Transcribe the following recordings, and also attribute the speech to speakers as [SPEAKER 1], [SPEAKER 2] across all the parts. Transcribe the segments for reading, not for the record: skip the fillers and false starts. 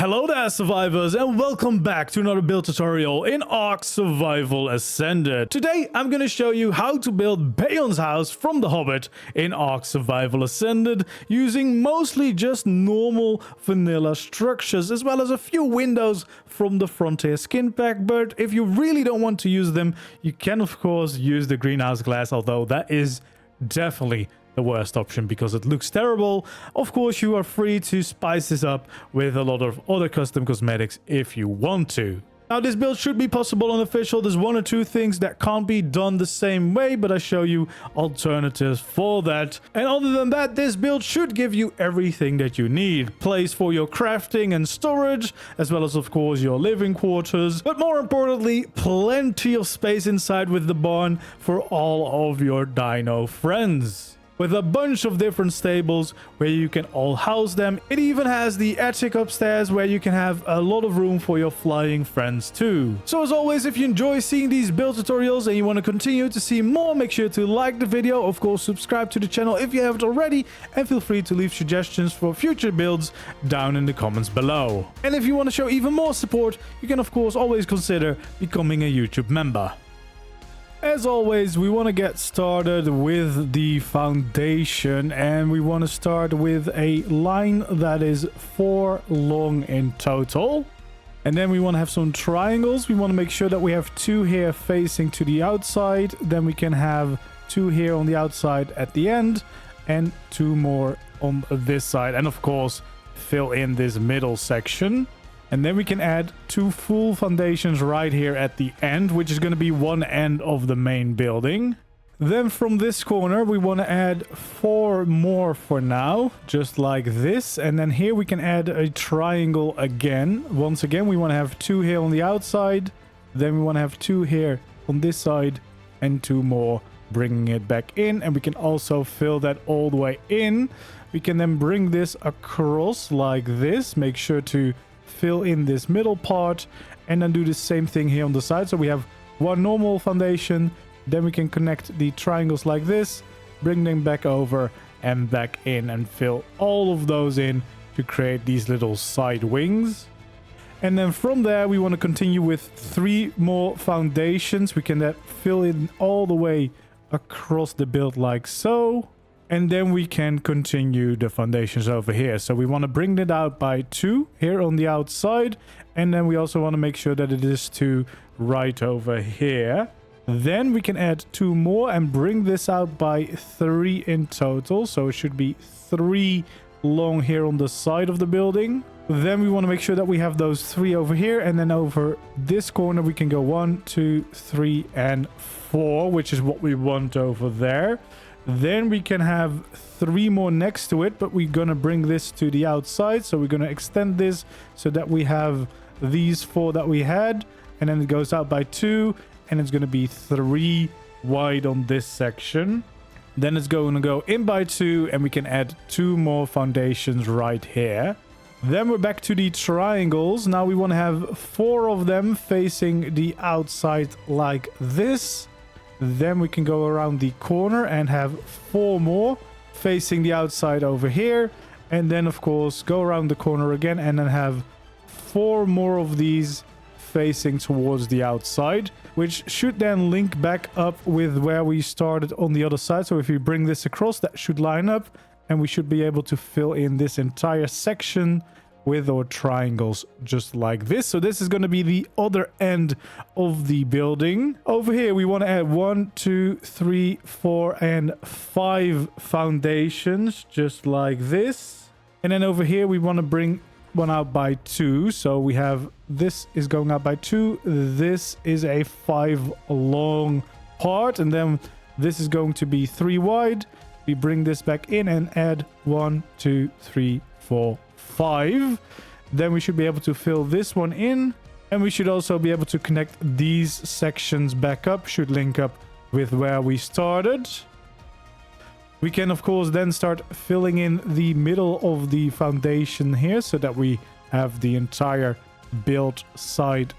[SPEAKER 1] Hello there survivors and welcome back to another build tutorial in ARK Survival Ascended. Today I'm going to show you how to build Beorn's house from the Hobbit in ARK Survival Ascended using mostly just normal vanilla structures as well as a few windows from the Frontier skin pack, but if you really don't want to use them you can of course use the greenhouse glass, although that is definitely the worst option because it looks terrible. Of course, you are free to spice this up with a lot of other custom cosmetics if you want to. Now, this build should be possible on official. There's one or two things that can't be done the same way, but I show you alternatives for that. And other than that, this build should give you everything that you need. Place for your crafting and storage, as well as, of course, your living quarters. But more importantly, plenty of space inside with the barn for all of your dino friends, with a bunch of different stables where you can all house them. It even has the attic upstairs where you can have a lot of room for your flying friends too. So as always, if you enjoy seeing these build tutorials and you want to continue to see more, make sure to like the video, of course subscribe to the channel if you haven't already, and feel free to leave suggestions for future builds down in the comments below. And if you want to show even more support, you can of course always consider becoming a YouTube member. As always, we want to get started with the foundation, and we want to start with a line that is 4 long in total. And then we want to have some triangles. We want to make sure that we have 2 here facing to the outside. Then we can have 2 here on the outside at the end and 2 more on this side. And of course, fill in this middle section. And then we can add 2 full foundations right here at the end, which is going to be one end of the main building. Then from this corner, we want to add 4 more for now, just like this. And then here we can add a triangle again. Once again, we want to have 2 here on the outside. Then we want to have 2 here on this side and 2 more, bringing it back in. And we can also fill that all the way in. We can then bring this across like this. Make sure to fill in this middle part and then do the same thing here on the side. So we have 1 normal foundation, then we can connect the triangles like this, bring them back over and back in and fill all of those in to create these little side wings. And then from there we want to continue with 3 more foundations. We can then fill in all the way across the build like so. And then we can continue the foundations over here. So we want to bring it out by 2 here on the outside. And then we also want to make sure that it is 2 right over here. Then we can add 2 more and bring this out by 3 in total. So it should be 3 long here on the side of the building. Then we want to make sure that we have those 3 over here. And then over this corner we can go 1, 2, 3 and 4, which is what we want over there. Then we can have 3 more next to it, but we're going to bring this to the outside. So we're going to extend this so that we have these 4 that we had. And then it goes out by 2. And it's going to be 3 wide on this section. Then it's going to go in by 2. And we can add 2 more foundations right here. Then we're back to the triangles. Now we want to have 4 of them facing the outside like this. Then we can go around the corner and have 4 more facing the outside over here. And then, of course, go around the corner again and then have 4 more of these facing towards the outside, which should then link back up with where we started on the other side. So if we bring this across, that should line up and we should be able to fill in this entire section with our triangles just like this. So this is going to be the other end of the building. Over here we want to add 1, 2, 3, 4 and 5 foundations just like this. And then over here we want to bring one out by 2. So we have this is going out by 2. This is a 5 long part, and then this is going to be 3 wide. We bring this back in and add 1, 2, 3, 4, 5. Then we should be able to fill this one in, and we should also be able to connect these sections back up. Should link up with where we started. We can of course then start filling in the middle of the foundation here so that we have the entire build side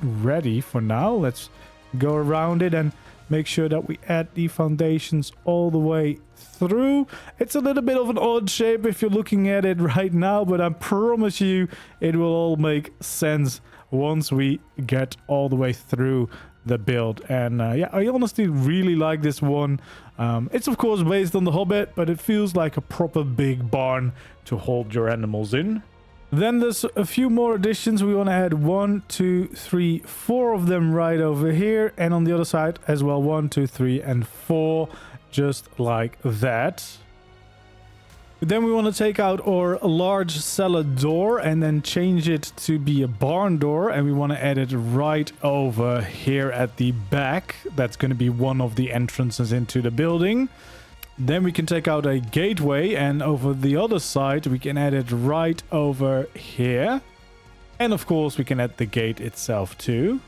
[SPEAKER 1] ready for now. Let's go around it and make sure that we add the foundations all the way through. It's a little bit of an odd shape if you're looking at it right now, but I promise you it will all make sense once we get all the way through the build. And yeah, I honestly really like this one. It's of course based on the Hobbit, but it feels like a proper big barn to hold your animals in. Then there's a few more additions. We want to add 1, 2, 3, 4 of them right over here, and on the other side as well, 1, 2, 3, and 4, just like that. Then we want to take out our large cellar door and then change it to be a barn door, and we want to add it right over here at the back. That's going to be one of the entrances into the building. Then we can take out a gateway, and over the other side we can add it right over here. And of course we can add the gate itself too.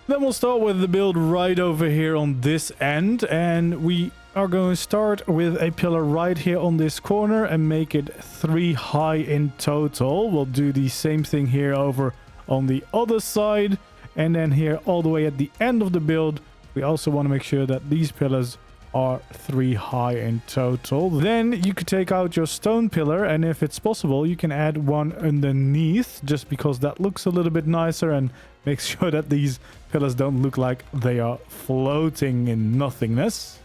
[SPEAKER 1] Then we'll start with the build right over here on this end, and we are going to start with a pillar right here on this corner and make it 3 high in total. We'll do the same thing here over on the other side, and then here all the way at the end of the build we also want to make sure that these pillars are 3 high in total. Then you could take out your stone pillar, and if it's possible you can add one underneath, just because that looks a little bit nicer and makes sure that these pillars don't look like they are floating in nothingness.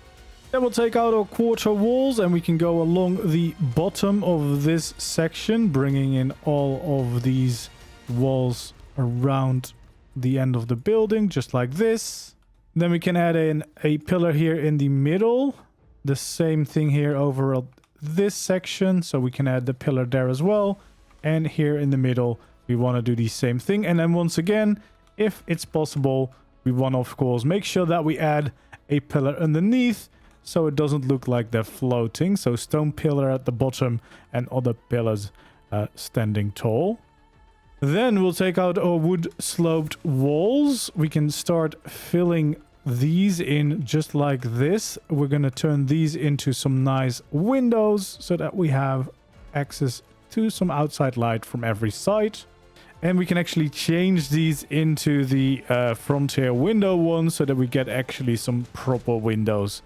[SPEAKER 1] Then we'll take out our quarter walls and we can go along the bottom of this section, bringing in all of these walls around the end of the building, just like this. Then we can add in a pillar here in the middle. The same thing here over this section. So we can add the pillar there as well. And here in the middle, we want to do the same thing. And then once again, if it's possible, we want to, of course, make sure that we add a pillar underneath so it doesn't look like they're floating. So stone pillar at the bottom and other pillars standing tall. Then we'll take out our wood sloped walls. We can start filling these in just like this. We're going to turn these into some nice windows so that we have access to some outside light from every side. And we can actually change these into the frontier window ones so that we get actually some proper windows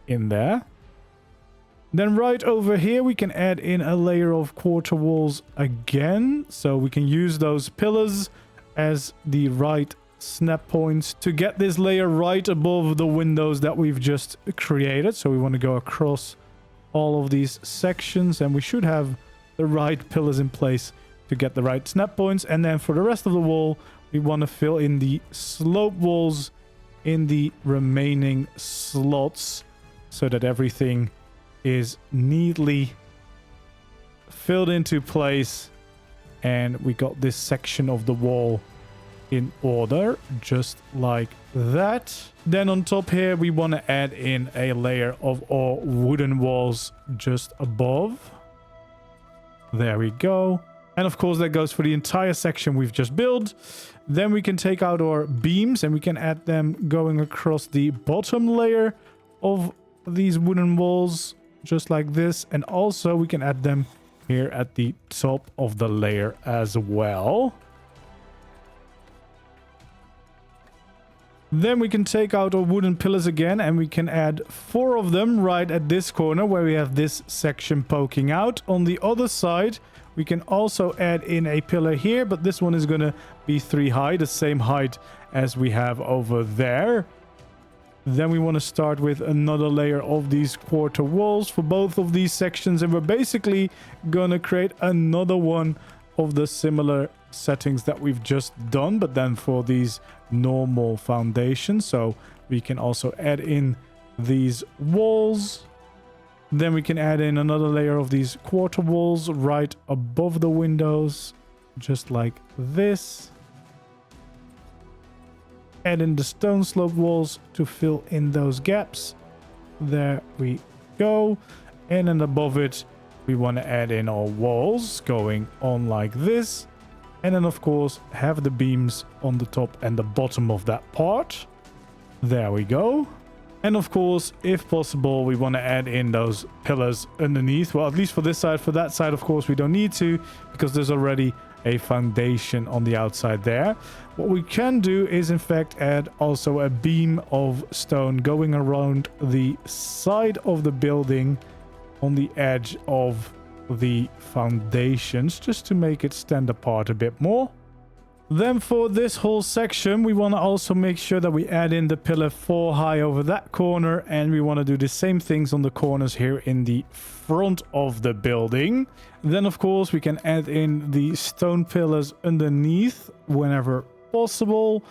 [SPEAKER 1] in there. Then right over here, we can add in a layer of quarter walls again. So we can use those pillars as the right snap points to get this layer right above the windows that we've just created. So we want to go across all of these sections, and we should have the right pillars in place to get the right snap points. And then for the rest of the wall, we want to fill in the slope walls in the remaining slots so that everything is neatly filled into place, and we got this section of the wall in order, just like that. Then on top here, we want to add in a layer of our wooden walls just above. There we go. And of course, that goes for the entire section we've just built. Then we can take out our beams and we can add them going across the bottom layer of these wooden walls, just like this. And also we can add them here at the top of the layer as well. Then we can take out our wooden pillars again, and we can add 4 of them right at this corner where we have this section poking out. On the other side, we can also add in a pillar here, but this one is going to be 3 high, the same height as we have over there. Then we want to start with another layer of these quarter walls for both of these sections, and we're basically going to create another one of the similar settings that we've just done, but then for these normal foundations. So we can also add in these walls. Then we can add in another layer of these quarter walls right above the windows, just like this. Add in the stone slope walls to fill in those gaps. There we go. And then above it, we want to add in our walls going on like this. And then, of course, have the beams on the top and the bottom of that part. There we go. And of course, if possible, we want to add in those pillars underneath. Well, at least for this side. For that side, of course, we don't need to, because there's already a foundation on the outside there. What we can do is in fact add also a beam of stone going around the side of the building on the edge of the foundations, just to make it stand apart a bit more. Then for this whole section, we want to also make sure that we add in the pillar 4 high over that corner, and we want to do the same things on the corners here in the front of the building. Then of course we can add in the stone pillars underneath whenever possible,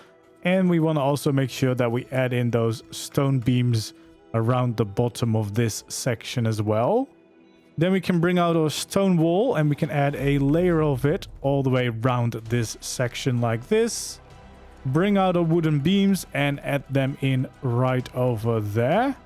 [SPEAKER 1] and we want to also make sure that we add in those stone beams around the bottom of this section as well. Then we can bring out our stone wall and we can add a layer of it all the way around this section like this. Bring out our wooden beams and add them in right over there.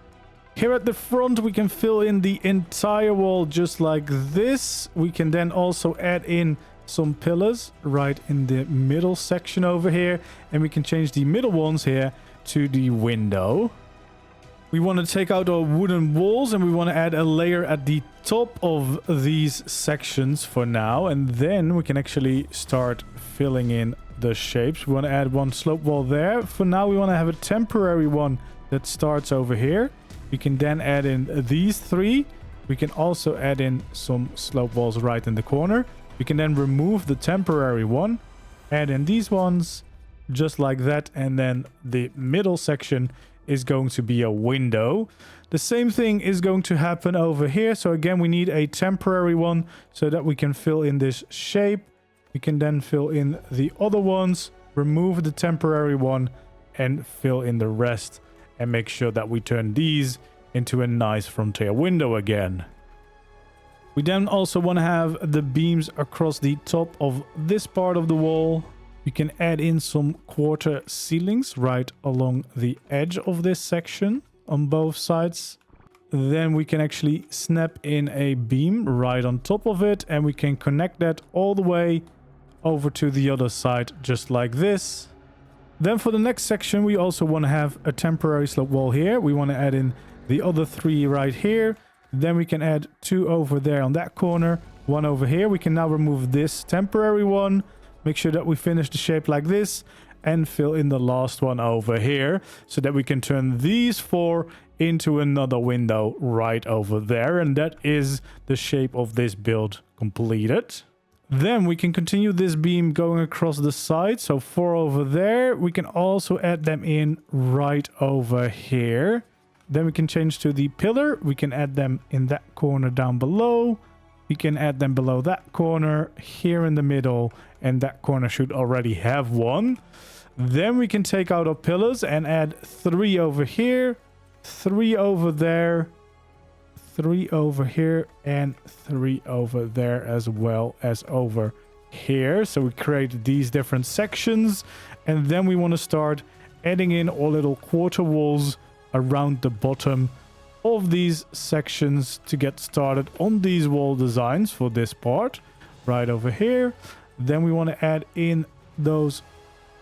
[SPEAKER 1] Here at the front we can fill in the entire wall just like this. We can then also add in some pillars right in the middle section over here, and we can change the middle ones here to the window. We want to take out our wooden walls and we want to add a layer at the top of these sections for now, and then we can actually start filling in the shapes. We want to add one slope wall there. For now we want to have a temporary one that starts over here. We can then add in these 3. We can also add in some slope walls right in the corner. We can then remove the temporary one, add in these ones just like that, and then the middle section is going to be a window. The same thing is going to happen over here. So again, we need a temporary one so that we can fill in this shape. We can then fill in the other ones, remove the temporary one, and fill in the rest, and make sure that we turn these into a nice frontier window again. We then also want to have the beams across the top of this part of the wall. We can add in some quarter ceilings right along the edge of this section on both sides. Then we can actually snap in a beam right on top of it, and we can connect that all the way over to the other side just like this. Then for the next section we also want to have a temporary slope wall here. We want to add in the other 3 right here. Then we can add 2 over there on that corner, 1 over here. We can now remove this temporary one. Make sure that we finish the shape like this and fill in the last one over here so that we can turn these 4 into another window right over there. And that is the shape of this build completed. Then we can continue this beam going across the side. So 4 over there. We can also add them in right over here. Then we can change to the pillar. We can add them in that corner down below. We can add them below that corner, here in the middle, and that corner should already have one. Then we can take out our pillars and add 3 over here, 3 over there, 3 over here, and 3 over there as well as over here. So we create these different sections, and then we want to start adding in our little quarter walls around the bottom of these sections to get started on these wall designs for this part right over here. Then we want to add in those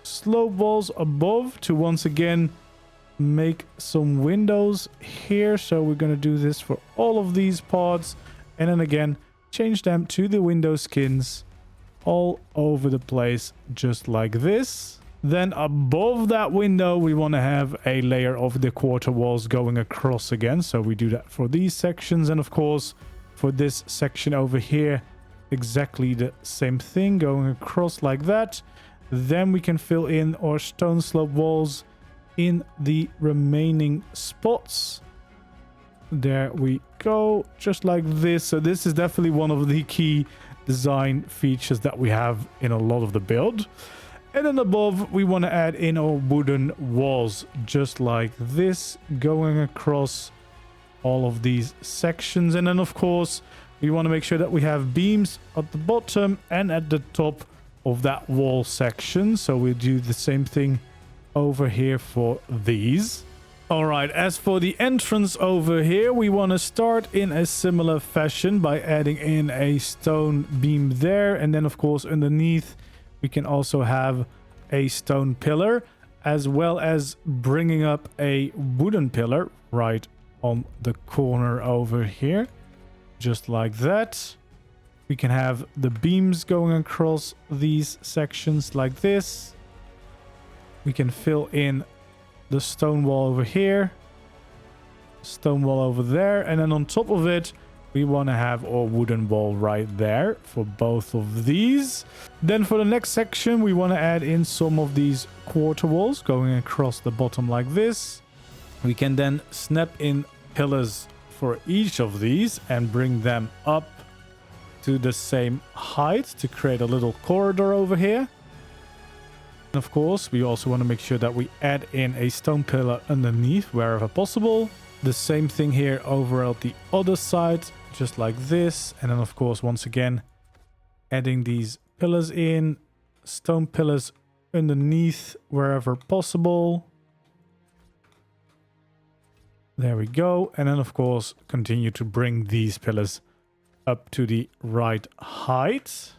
[SPEAKER 1] slope walls above to once again make some windows here. So we're going to do this for all of these parts, and then again change them to the window skins all over the place just like this. Then above that window we want to have a layer of the quarter walls going across again. So we do that for these sections, and of course for this section over here exactly the same thing, going across like that. Then we can fill in our stone slope walls in the remaining spots. There we go, just like this. So this is definitely one of the key design features that we have in a lot of the build. And then above we want to add in our wooden walls just like this, going across all of these sections. And then of course we want to make sure that we have beams at the bottom and at the top of that wall section. So we'll do the same thing over here for these. All right, as for the entrance over here, we want to start in a similar fashion by adding in a stone beam there, and then of course underneath we can also have a stone pillar, as well as bringing up a wooden pillar right on the corner over here, just like that. We We can have the beams going across these sections like this. We can fill in the stone wall over here, stone wall over there, and then on top of it we want to have our wooden wall right there for both of these. Then for the next section we want to add in some of these quarter walls going across the bottom like this. We can then snap in pillars for each of these and bring them up to the same height to create a little corridor over here. And of course, we also want to make sure that we add in a stone pillar underneath wherever possible. The same thing here over at the other side, just like this. And then of course, once again, adding these pillars in, stone pillars underneath wherever possible. There we go. And then of course, continue to bring these pillars up to the right height.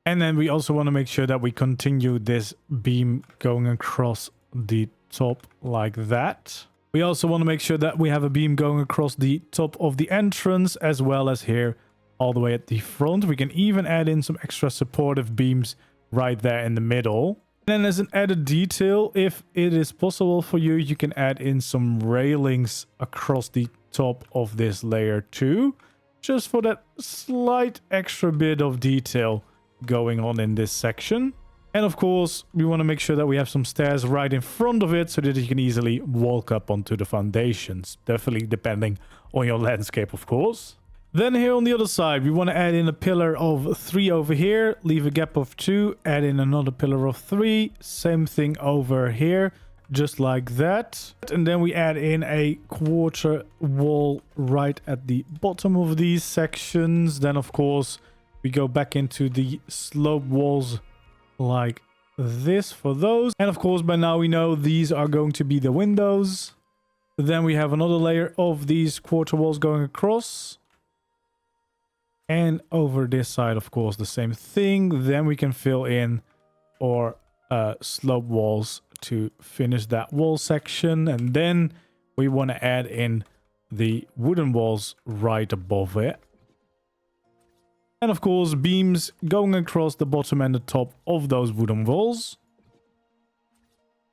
[SPEAKER 1] And then we also want to make sure that we continue this beam going across the top like that. We also want to make sure that we have a beam going across the top of the entrance as well as here all the way at the front. We can even add in some extra supportive beams right there in the middle. And then as an added detail, if it is possible for you, you can add in some railings across the top of this layer too, just for that slight extra bit of detail going on in this section. And of course, we want to make sure that we have some stairs right in front of it so that you can easily walk up onto the foundations. Definitely depending on your landscape, of course. Then here on the other side, we want to add in a pillar of 3 over here, leave a gap of 2, add in another pillar of 3, same thing over here, just like that. And then we add in a quarter wall right at the bottom of these sections. Then of course, we go back into the slope walls like this for those. And of course, by now we know these are going to be the windows. Then we have another layer of these quarter walls going across. And over this side, of course, the same thing. Then we can fill in our slope walls to finish that wall section. And then we want to add in the wooden walls right above it. And of course, beams going across the bottom and the top of those wooden walls.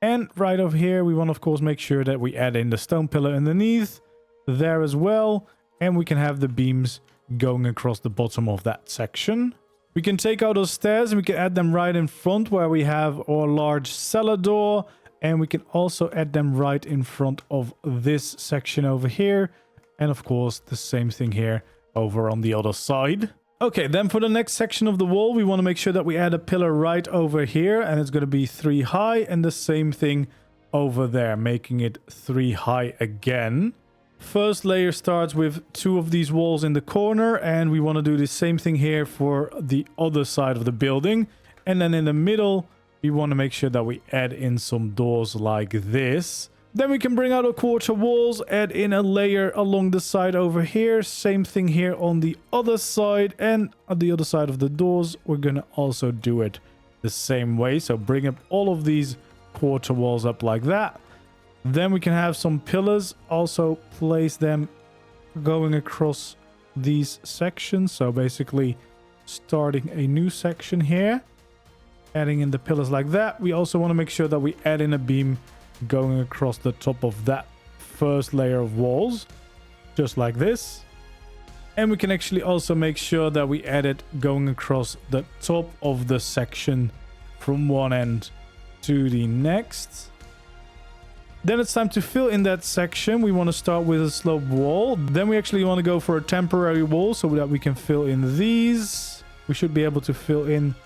[SPEAKER 1] And right over here, we want to, of course, make sure that we add in the stone pillar underneath there as well. And we can have the beams going across the bottom of that section. We can take out those stairs and we can add them right in front where we have our large cellar door. And we can also add them right in front of this section over here. And of course, the same thing here over on the other side. Okay, then for the next section of the wall, we want to make sure that we add a pillar right over here. And it's going to be 3 high, and the same thing over there, making it 3 high again. First layer starts with 2 of these walls in the corner, and we want to do the same thing here for the other side of the building. And then in the middle, we want to make sure that we add in some doors like this. Then we can bring out our quarter walls, add in a layer along the side over here. Same thing here on the other side, and on the other side of the doors, we're going to also do it the same way. So bring up all of these quarter walls up like that. Then we can have some pillars, also place them going across these sections. So basically starting a new section here, adding in the pillars like that. We also want to make sure that we add in a beam going across the top of that first layer of walls, just like this. And we can actually also make sure that we add it going across the top of the section from one end to the next. Then it's time to fill in that section. We want to start with a slope wall. Then we actually want to go for a temporary wall so that we can fill in these. We should be able to fill in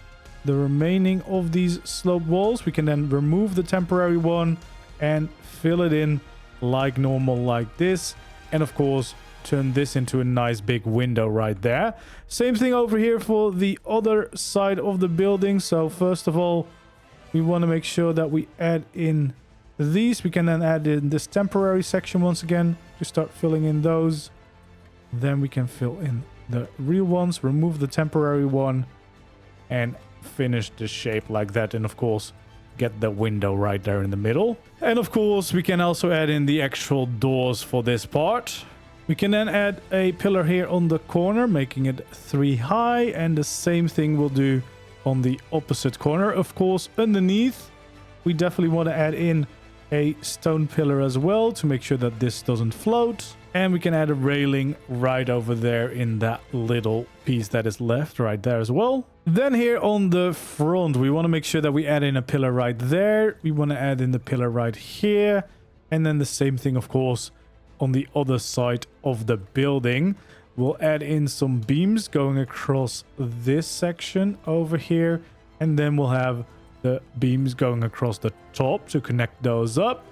[SPEAKER 1] the remaining of these slope walls. We can then remove the temporary one and fill it in like normal, like this. And of course, turn this into a nice big window right there. Same thing over here for the other side of the building. So first of all, we want to make sure that we add in these. We can then add in this temporary section once again to start filling in those. Then we can fill in the real ones, remove the temporary one, and finish the shape like that. And of course, get the window right there in the middle. And of course, we can also add in the actual doors for this part. We can then add a pillar here on the corner, making it 3 high, and the same thing we'll do on the opposite corner. Of course, underneath, we definitely want to add in a stone pillar as well to make sure that this doesn't float. And we can add a railing right over there in that little piece that is left right there as well. Then here on the front, we want to make sure that we add in a pillar right there. We want to add in the pillar right here. And then the same thing, of course, on the other side of the building. We'll add in some beams going across this section over here. And then we'll have the beams going across the top to connect those up.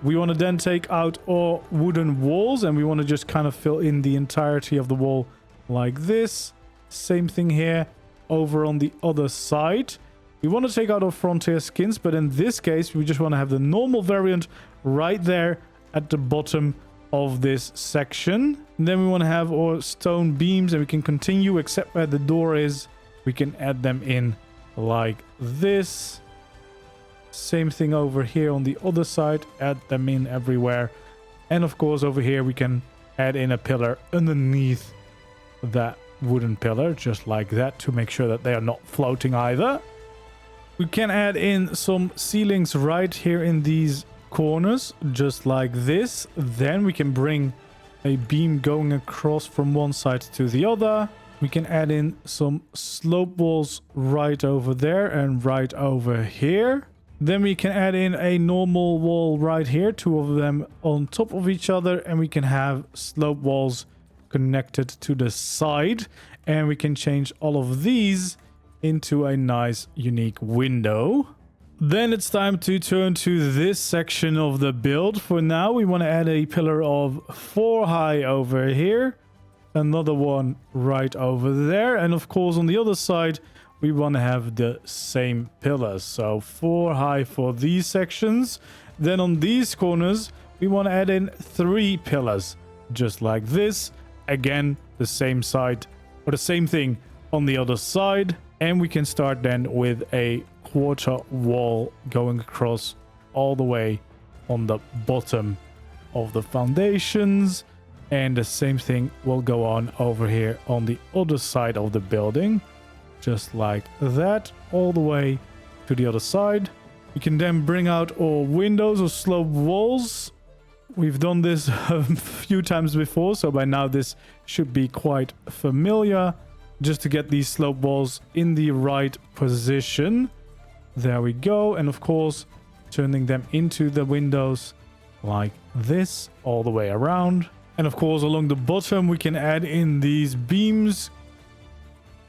[SPEAKER 1] We want to then take out our wooden walls, and we want to just kind of fill in the entirety of the wall like this. Same thing here over on the other side. We want to take out our frontier skins, but in this case, we just want to have the normal variant right there at the bottom of this section. And then we want to have our stone beams, and we can continue except where the door is. We can add them in like this. Same thing over here on the other side. Add them in everywhere. And of course over here we can add in a pillar underneath that wooden pillar, just like that, to make sure that they are not floating either. We can add in some ceilings right here in these corners, just like this. Then we can bring a beam going across from one side to the other. We can add in some slope walls right over there and right over here. Then we can add in a normal wall right here, 2 of them on top of each other, and we can have slope walls connected to the side, and we can change all of these into a nice unique window. Then it's time to turn to this section of the build. For now, we want to add a pillar of 4 high over here, another one right over there, and of course on the other side we want to have the same pillars. So 4 high for these sections. Then on these corners, we want to add in 3 pillars, just like this. Again, the same side, or the same thing on the other side. And we can start then with a quarter wall going across all the way on the bottom of the foundations. And the same thing will go on over here on the other side of the building. Just like that, all the way to the other side. We can then bring out our windows or slope walls. We've done this a few times before, so by now this should be quite familiar. Just to get these slope walls in the right position. There we go. And of course, turning them into the windows like this all the way around. And of course, along the bottom, we can add in these beams.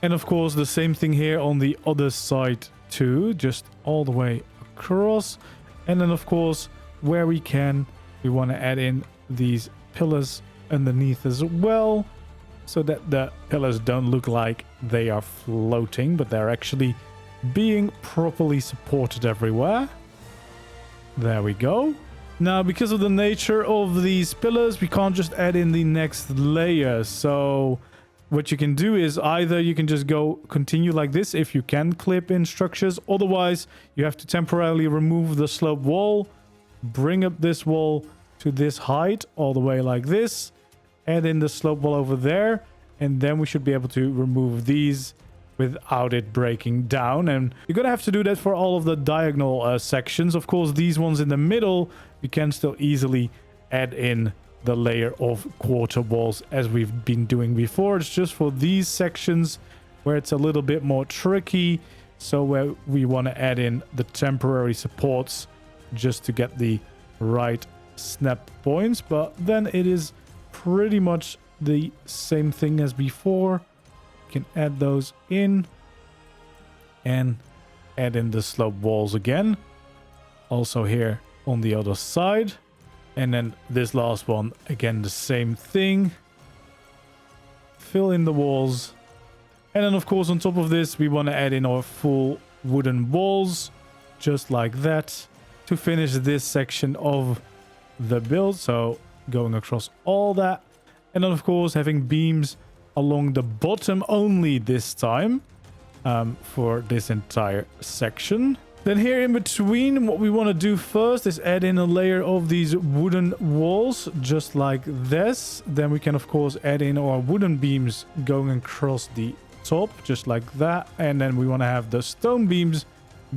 [SPEAKER 1] And of course, the same thing here on the other side too, just all the way across. And then of course, where we can, we want to add in these pillars underneath as well, so that the pillars don't look like they are floating, but they're actually being properly supported everywhere. There we go. Now, because of the nature of these pillars, we can't just add in the next layer. So what you can do is either you can just continue like this if you can clip in structures. Otherwise, you have to temporarily remove the slope wall, bring up this wall to this height all the way like this, add in the slope wall over there, and then we should be able to remove these without it breaking down. And you're gonna have to do that for all of the diagonal sections. Of course, these ones in the middle, we can still easily add in the layer of quarter walls as we've been doing before. It's just for these sections where it's a little bit more tricky, so where we want to add in the temporary supports just to get the right snap points. But then it is pretty much the same thing as before. You can add those in and add in the slope walls again, also here on the other side. And then this last one, again, the same thing. Fill in the walls. And then, of course, on top of this, we want to add in our full wooden walls, just like that, to finish this section of the build. So going across all that. And then, of course, having beams along the bottom only this time for this entire section. Then here in between, what we want to do first is add in a layer of these wooden walls, just like this. Then we can, of course, add in our wooden beams going across the top, just like that. And then we want to have the stone beams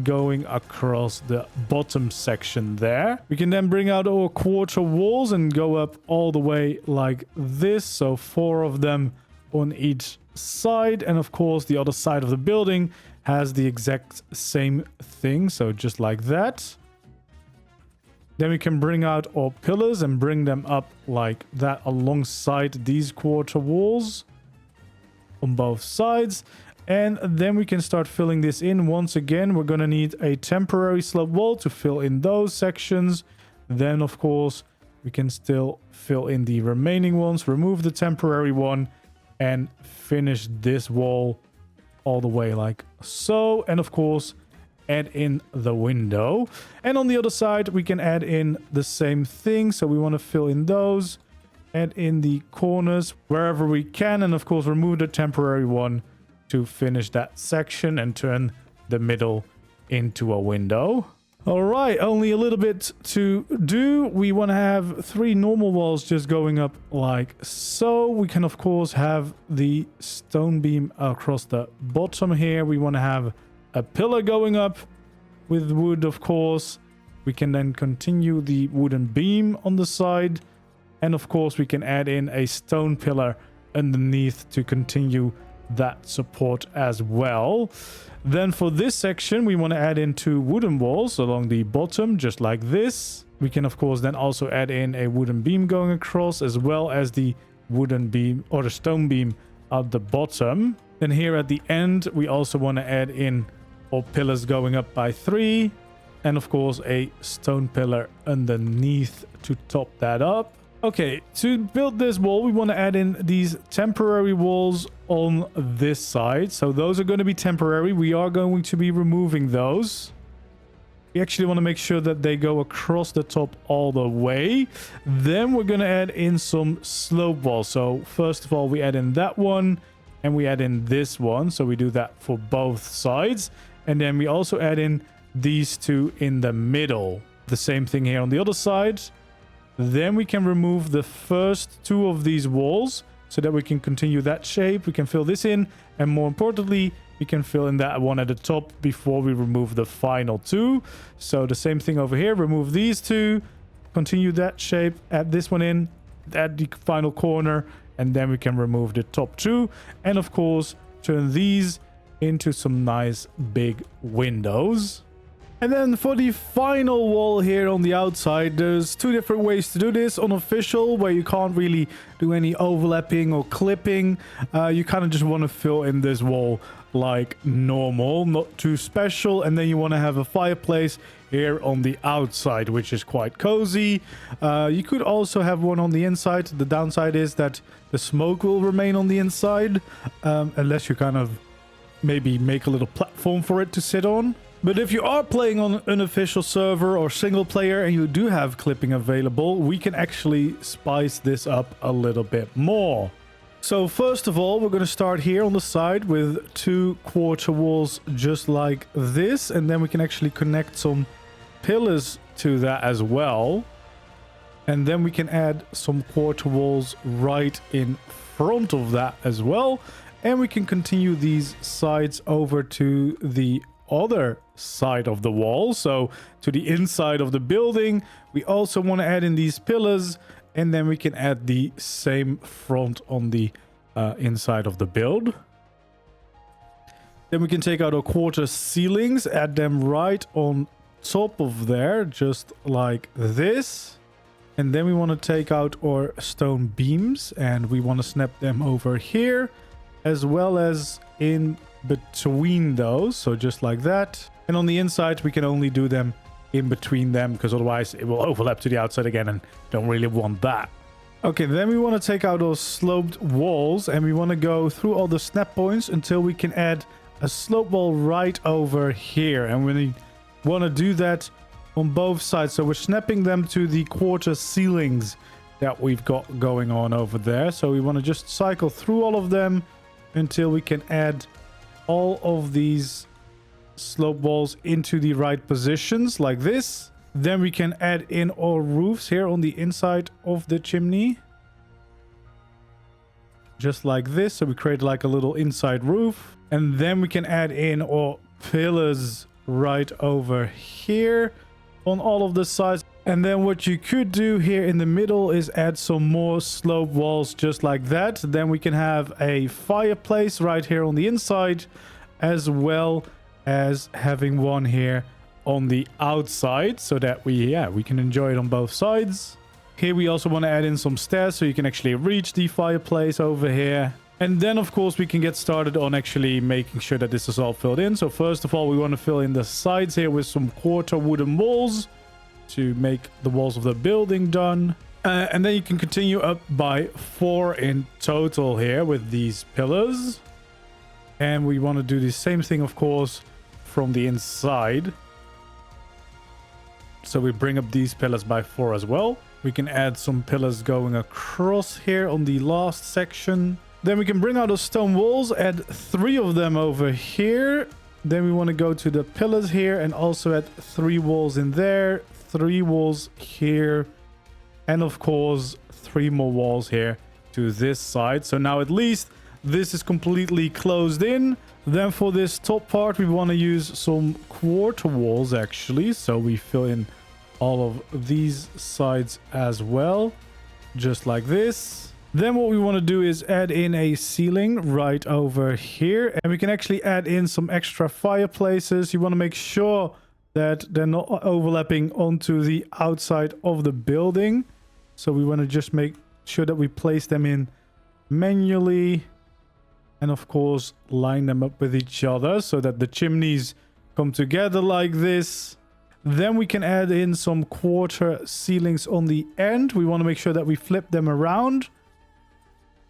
[SPEAKER 1] going across the bottom section there. We can then bring out our quarter walls and go up all the way like this. So 4 of them on each side. And of course, the other side of the building has the exact same thing. So just like that. Then we can bring out our pillars and bring them up like that alongside these quarter walls on both sides. And then we can start filling this in. Once again, we're going to need a temporary slope wall to fill in those sections. Then, of course, we can still fill in the remaining ones, remove the temporary one, and finish this wall all the way like so. And, of course, add in the window. And on the other side, we can add in the same thing. So we want to fill in those, add in the corners wherever we can, and, of course, remove the temporary one to finish that section and turn the middle into a window. All right, only a little bit to do. We want to have 3 normal walls just going up like so. We can, of course, have the stone beam across the bottom here. We want to have a pillar going up with wood, of course. We can then continue the wooden beam on the side. And, of course, we can add in a stone pillar underneath to continue that support as well. Then for this section, we want to add in 2 wooden walls along the bottom, just like this. We can, of course, then also add in a wooden beam going across, as well as the wooden beam or the stone beam at the bottom. Then here at the end, we also want to add in our pillars going up by 3, and of course a stone pillar underneath to top that up. Okay, to build this wall, we want to add in these temporary walls on this side. So those are going to be temporary. We are going to be removing those. We actually want to make sure that they go across the top all the way. Then we're going to add in some slope walls. So first of all, we add in that one and we add in this one. So we do that for both sides. And then we also add in these 2 in the middle. The same thing here on the other side. Then we can remove the first 2 of these walls so that we can continue that shape. We can fill this in, and more importantly, we can fill in that one at the top before we remove the final 2. So the same thing over here, remove these 2, continue that shape, add this one in, add the final corner, and then we can remove the top 2. And of course, turn these into some nice big windows. And then for the final wall here on the outside, there's 2 different ways to do this. Unofficial, where you can't really do any overlapping or clipping. You kind of just want to fill in this wall like normal, not too special. And then you want to have a fireplace here on the outside, which is quite cozy. You could also have one on the inside. The downside is that the smoke will remain on the inside, unless you kind of maybe make a little platform for it to sit on. But if you are playing on an unofficial server or single player and you do have clipping available, we can actually spice this up a little bit more. So first of all, we're going to start here on the side with 2 quarter walls just like this. And then we can actually connect some pillars to that as well. And then we can add some quarter walls right in front of that as well. And we can continue these sides over to the other side of the wall, so to the inside of the building. We also want to add in these pillars, and then we can add the same front on the inside of the build. Then we can take out our quarter ceilings, add them right on top of there, just like this. And then we want to take out our stone beams, and we want to snap them over here, as well as in between those, so just like that. And on the inside, we can only do them in between them, because otherwise it will overlap to the outside again, and don't really want that. Okay, then we want to take out those sloped walls, and we want to go through all the snap points until we can add a slope wall right over here. And we want to do that on both sides, so we're snapping them to the quarter ceilings that we've got going on over there. So we want to just cycle through all of them until we can add all of these slope walls into the right positions like this. Then we can add in our roofs here on the inside of the chimney. Just like this. So we create like a little inside roof. And then we can add in our pillars right over here on all of the sides. And then what you could do here in the middle is add some more slope walls just like that. Then we can have a fireplace right here on the inside, as well as having one here on the outside, so that we can enjoy it on both sides. Here we also want to add in some stairs so you can actually reach the fireplace over here. And then of course we can get started on actually making sure that this is all filled in. So first of all, we want to fill in the sides here with some quarter wooden walls to make the walls of the building done. And then you can continue up by 4 in total here with these pillars. And we want to do the same thing, of course, from the inside. So we bring up these pillars by 4 as well. We can add some pillars going across here on the last section. Then we can bring out the stone walls, add 3 of them over here. Then we want to go to the pillars here and also add 3 walls in there, 3 walls here, and of course 3 more walls here to this side. So now at least this is completely closed in. Then for this top part, we want to use some quarter walls actually. So we fill in all of these sides as well, just like this. Then what we want to do is add in a ceiling right over here. And we can actually add in some extra fireplaces. You want to make sure that they're not overlapping onto the outside of the building. So we want to just make sure that we place them in manually. And of course, line them up with each other so that the chimneys come together like this. Then we can add in some quarter ceilings on the end. We want to make sure that we flip them around.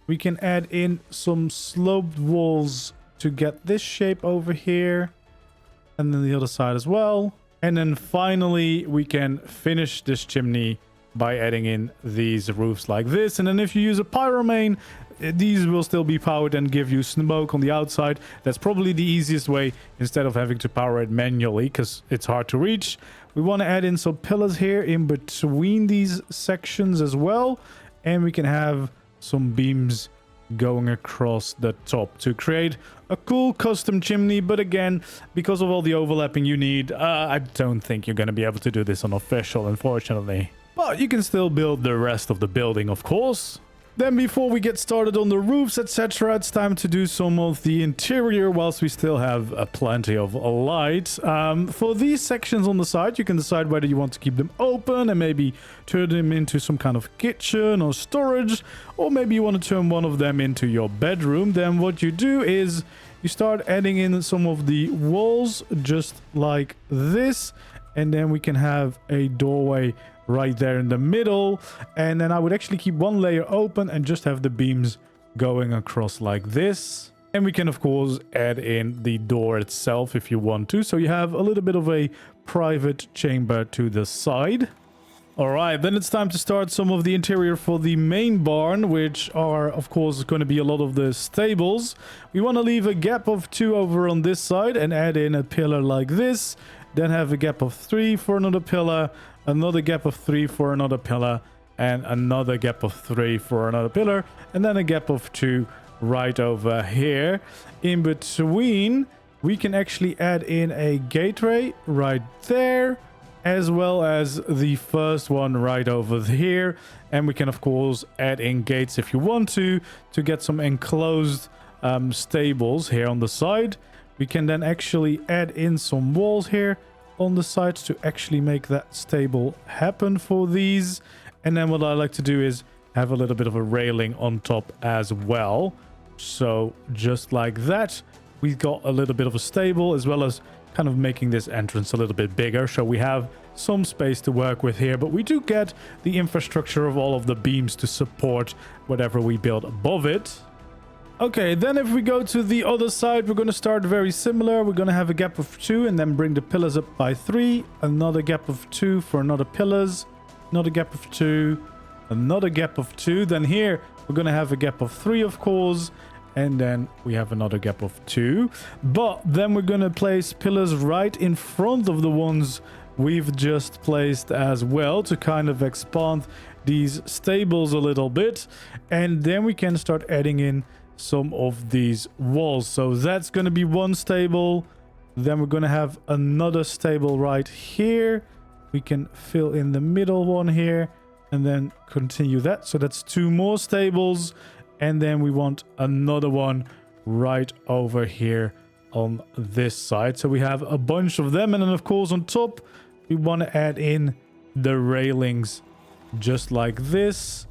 [SPEAKER 1] We can add in some sloped walls to get this shape over here. And then the other side as well. And then finally, we can finish this chimney by adding in these roofs like this. And then if you use a pyromane, these will still be powered and give you smoke on the outside. That's probably the easiest way instead of having to power it manually because it's hard to reach. We want to add in some pillars here in between these sections as well. And we can have some beams going across the top to create a cool custom chimney. But again, because of all the overlapping you need, I don't think you're going to be able to do this on official, unfortunately. But you can still build the rest of the building, of course. Then before we get started on the roofs, etc., it's time to do some of the interior whilst we still have plenty of light. For these sections on the side, you can decide whether you want to keep them open and maybe turn them into some kind of kitchen or storage, or maybe you want to turn one of them into your bedroom. Then what you do is you start adding in some of the walls just like this, and then we can have a doorway right there in the middle. And then I would actually keep one layer open and just have the beams going across like this. And we can of course add in the door itself if you want to, so you have a little bit of a private chamber to the side. All right, then it's time to start some of the interior for the main barn, which are of course going to be a lot of the stables. We want to leave a gap of 2 over on this side and add in a pillar like this, then have a gap of 3 for another pillar, another gap of 3 for another pillar, and another gap of 3 for another pillar, and then a gap of 2 right over here. In between, we can actually add in a gateway right there, as well as the first one right over here. And we can of course add in gates if you want to get some enclosed stables here on the side. We can then actually add in some walls here on the sides to actually make that stable happen for these. And then what I like to do is have a little bit of a railing on top as well. So just like that, we've got a little bit of a stable, as well as kind of making this entrance a little bit bigger, so we have some space to work with here. But we do get the infrastructure of all of the beams to support whatever we build above it. Okay, then if we go to the other side, we're going to start very similar. We're going to have a gap of 2 and then bring the pillars up by 3. Another gap of 2 for another pillars. Another gap of 2. Another gap of 2. Then here, we're going to have a gap of 3, of course. And then we have another gap of 2. But then we're going to place pillars right in front of the ones we've just placed as well to kind of expand these stables a little bit. And then we can start adding in some of these walls. So that's going to be one stable. Then we're going to have another stable right here. We can fill in the middle one here and then continue that. So that's 2 more stables. And then we want another one right over here on this side. So we have a bunch of them. And then, of course, on top, we want to add in the railings just like this.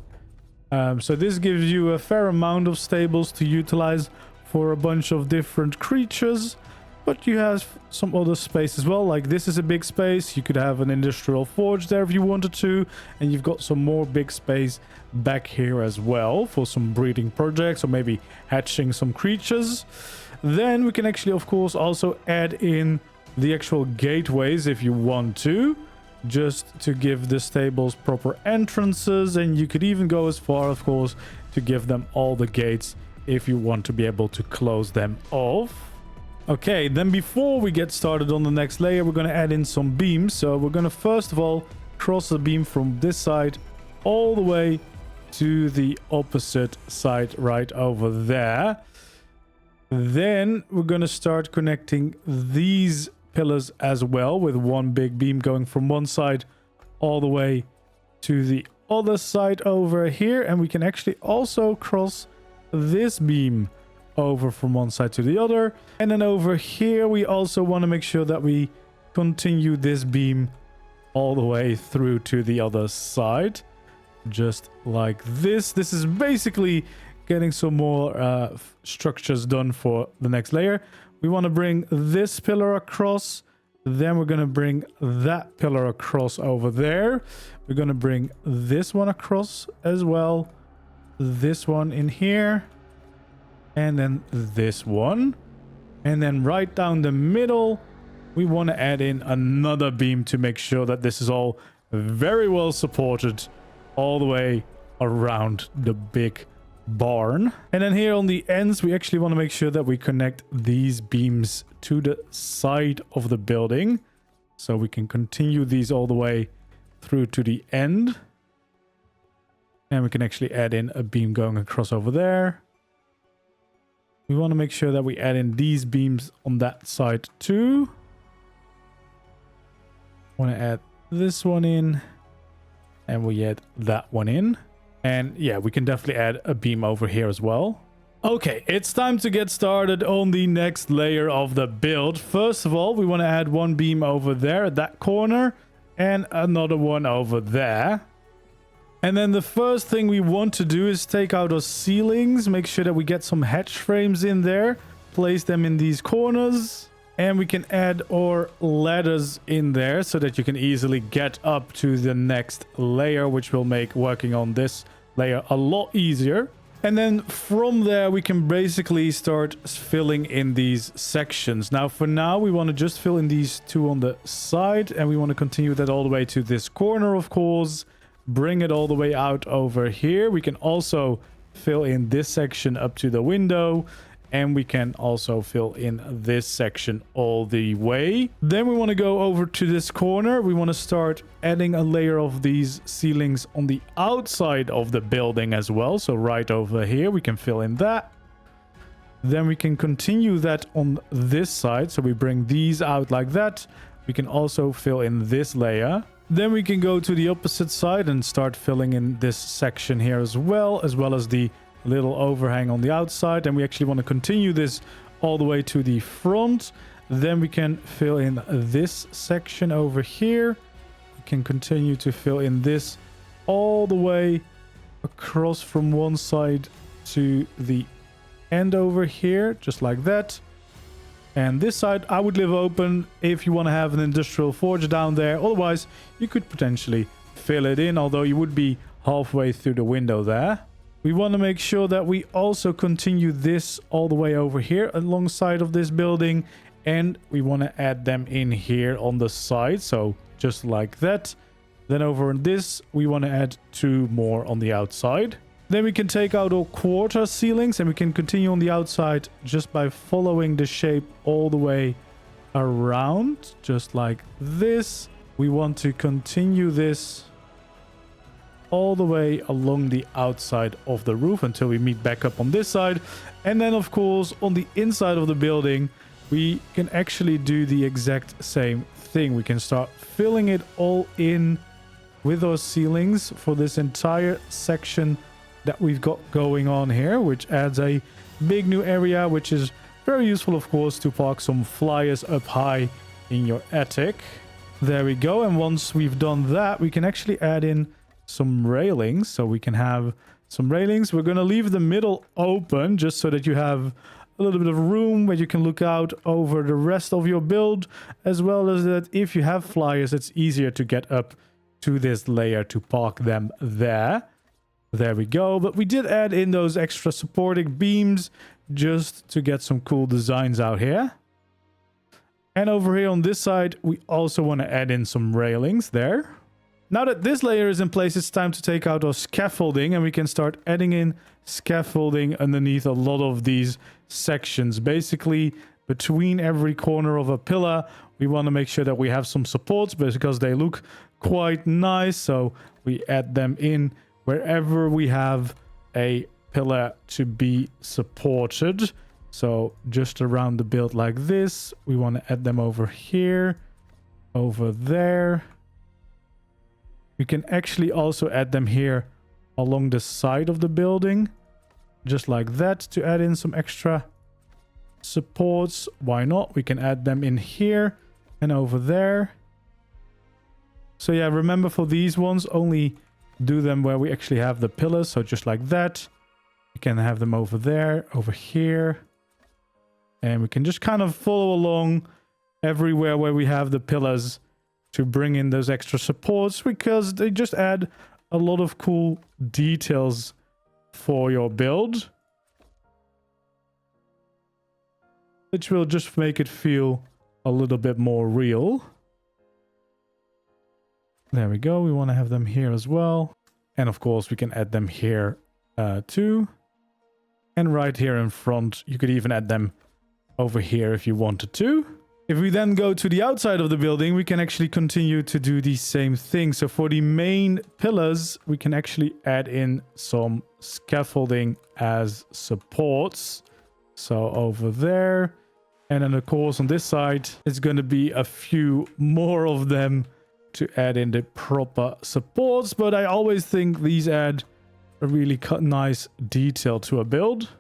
[SPEAKER 1] So this gives you a fair amount of stables to utilize for a bunch of different creatures. But you have some other space as well. Like this is a big space. You could have an industrial forge there if you wanted to. And you've got some more big space back here as well for some breeding projects or maybe hatching some creatures. Then we can actually, of course, also add in the actual gateways if you want to. Just to give the stables proper entrances. And you could even go as far, of course, to give them all the gates if you want to be able to close them off. Okay, then before we get started on the next layer, we're going to add in some beams. So we're going to first of all cross the beam from this side all the way to the opposite side right over there. Then we're going to start connecting these pillars as well with one big beam going from one side all the way to the other side over here. And we can actually also cross this beam over from one side to the other. And then over here we also want to make sure that we continue this beam all the way through to the other side, just like this. This is basically getting some more structures done for the next layer. We want to bring this pillar across, then we're going to bring that pillar across over there. We're going to bring this one across as well, this one in here, and then this one. And then right down the middle, we want to add in another beam to make sure that this is all very well supported all the way around the big barn. And then here on the ends, we actually want to make sure that we connect these beams to the side of the building. So we can continue these all the way through to the end. And we can actually add in a beam going across over there. We want to make sure that we add in these beams on that side too. Want to add this one in. And we add that one in. And yeah, we can definitely add a beam over here as well. Okay, it's time to get started on the next layer of the build. First of all, we want to add one beam over there at that corner. And another one over there. And then the first thing we want to do is take out our ceilings. Make sure that we get some hatch frames in there. Place them in these corners. And we can add our ladders in there so that you can easily get up to the next layer, which will make working on this layer a lot easier. And then from there, we can basically start filling in these sections. Now, for now, we want to just fill in these two on the side. And we want to continue that all the way to this corner, of course. Bring it all the way out over here. We can also fill in this section up to the window. And we can also fill in this section all the way. Then we want to go over to this corner. We want to start adding a layer of these ceilings on the outside of the building as well. So right over here, we can fill in that. Then we can continue that on this side. So we bring these out like that. We can also fill in this layer. Then we can go to the opposite side and start filling in this section here as well as the little overhang on the outside. And we actually want to continue this all the way to the front. Then we can fill in this section over here. We can continue to fill in this all the way across from one side to the end over here, just like that. And this side I would leave open if you want to have an industrial forge down there. Otherwise, you could potentially fill it in, although you would be halfway through the window there. We want to make sure that we also continue this all the way over here alongside of this building. And we want to add them in here on the side. So just like that. Then over on this, we want to add two more on the outside. Then we can take out our quarter ceilings and we can continue on the outside just by following the shape all the way around, just like this. We want to continue this all the way along the outside of the roof until we meet back up on this side. And then of course on the inside of the building we can actually do the exact same thing. We can start filling it all in with our ceilings for this entire section that we've got going on here, which adds a big new area, which is very useful of course to park some flyers up high in your attic. There we go. And once we've done that, we can actually add in some railings. So we can have some railings. We're going to leave the middle open just so that you have a little bit of room where you can look out over the rest of your build, as well as that if you have flyers, it's easier to get up to this layer to park them there. There we go. But we did add in those extra supporting beams just to get some cool designs out here. And over here on this side, we also want to add in some railings there. Now that this layer is in place, it's time to take out our scaffolding and we can start adding in scaffolding underneath a lot of these sections. Basically, between every corner of a pillar, we want to make sure that we have some supports because they look quite nice. So we add them in wherever we have a pillar to be supported. So just around the build like this, we want to add them over here, over there. We can actually also add them here along the side of the building, just like that, to add in some extra supports. Why not? We can add them in here and over there. So yeah, remember for these ones, only do them where we actually have the pillars. So just like that. We can have them over there, over here. And we can just kind of follow along everywhere where we have the pillars to bring in those extra supports, because they just add a lot of cool details for your build, which will just make it feel a little bit more real. There we go. We want to have them here as well. And of course, we can add them here too. And right here in front, you could even add them over here if you wanted to. If we then go to the outside of the building, we can actually continue to do the same thing. So for the main pillars, we can actually add in some scaffolding as supports. So over there. And then of course on this side, it's going to be a few more of them to add in the proper supports. But I always think these add a really nice detail to a build.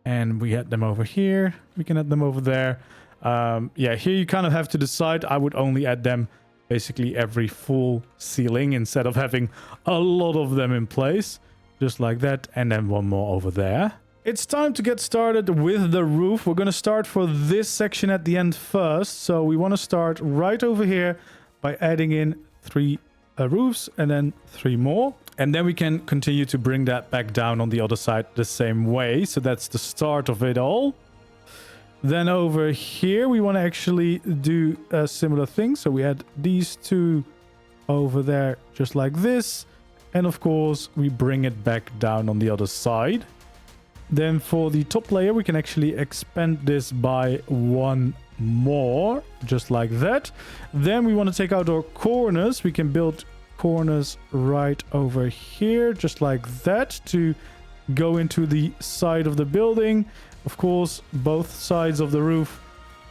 [SPEAKER 1] And we add them over here. We can add them over there. Yeah, here you kind of have to decide. I would only add them basically every full ceiling instead of having a lot of them in place. Just like that. And then one more over there. It's time to get started with the roof. We're going to start for this section at the end first. So we want to start right over here by adding in 3 roofs and then 3 more. And then we can continue to bring that back down on the other side the same way. So that's the start of it all. Then over here, we want to actually do a similar thing. So we add these 2 over there just like this. And of course, we bring it back down on the other side. Then for the top layer, we can actually expand this by 1 more, just like that. Then we want to take out our corners. We can build corners right over here, just like that, to go into the side of the building. Of course, both sides of the roof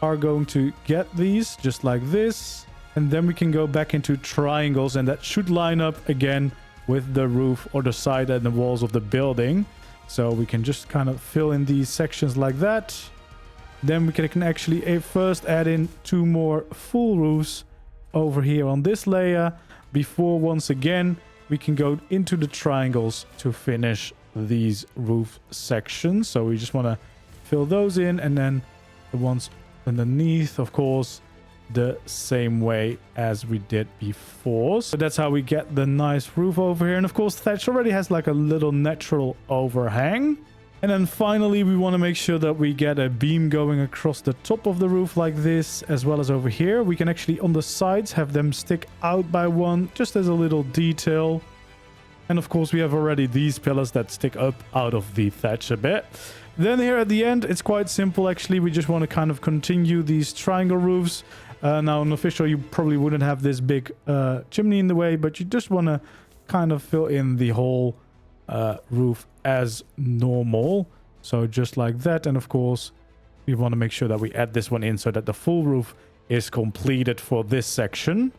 [SPEAKER 1] are going to get these, just like this. And then we can go back into triangles, and that should line up again with the roof or the side and the walls of the building. So we can just kind of fill in these sections like that. Then we can actually first add in 2 more full roofs over here on this layer, before once again we can go into the triangles to finish these roof sections. So we just want to fill those in, and then the ones underneath, of course, the same way as we did before. So that's how we get the nice roof over here. And of course, thatch already has like a little natural overhang. And then finally, we want to make sure that we get a beam going across the top of the roof like this, as well as over here. We can actually on the sides have them stick out by 1, just as a little detail. And of course, we have already these pillars that stick up out of the thatch a bit. Then here at the end, it's quite simple actually. We just want to kind of continue these triangle roofs. Now on official, you probably wouldn't have this big chimney in the way, but you just want to kind of fill in the whole roof as normal. So just like that. And of course, we want to make sure that we add this one in so that the full roof is completed for this section.